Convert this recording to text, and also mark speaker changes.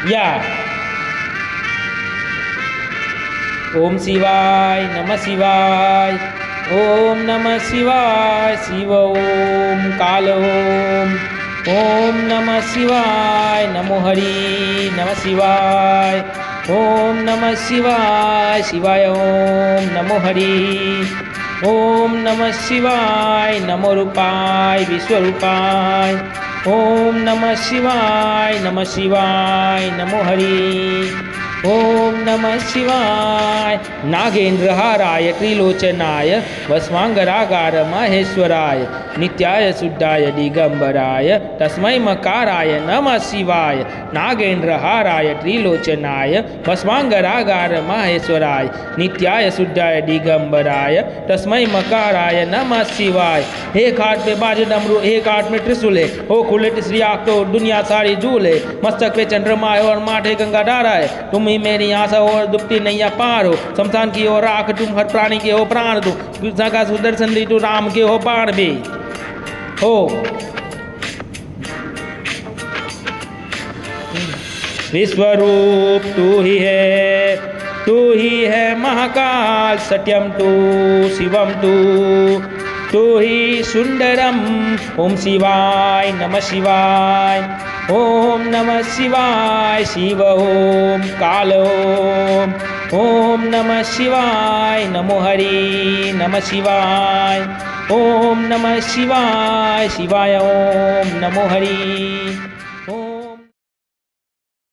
Speaker 1: या ओम शिवाय नमः शिवाय ओम नमः शिवाय शिव ओम काल ओम नमः शिवाय नमो हरि नमः शिवाय ओम नमः शिवाय शिवाय ओम नमो हरि ओम नमः शिवाय नमो रूपाय विश्वरूपाय ओम नमः शिवाय नमो हरि ओम नमः शिवाय नागेन्द्रहाराय त्रिलोचनाय भस्मांगरागार माहेश्वराय नित्याय शुद्धाय दिगंबराय तस्मै मकाराय नमः शिवाय नागेन्द्रहाराय त्रिलोचनाय भस्मांगरागार माहेश्वराय नित्याय शुद्धाय दिगंबराय तस्मै मकाराय नमः शिवाय। एक हाथ पे बाजे डमरू, एक हाथ में त्रिशूल है, ओ खुले तिसरी आँख तो दुनिया सारी झूल है, मस्तक पे चंद्रमा है और माथे गंगा धारा है, तुम ही मेरी आशा और दुपती नैया पार हो, शमशान की ओर राख तुम, हर प्राणी के हो प्राण तुम, कृष्ण का सुदर्शन दी तू, राम के हो बाण भी हो। विश्वरूप तू ही है महाकाल, सत्यम तू शिवम तू ही सुंदरम। ओम शिवाय नमः शिवाय ओम नमः शिवाय शिव ओम काल ओम नमः शिवाय नमो हरि नमः शिवाय ओम नमः शिवाय शिवाय ओम नमो हरि।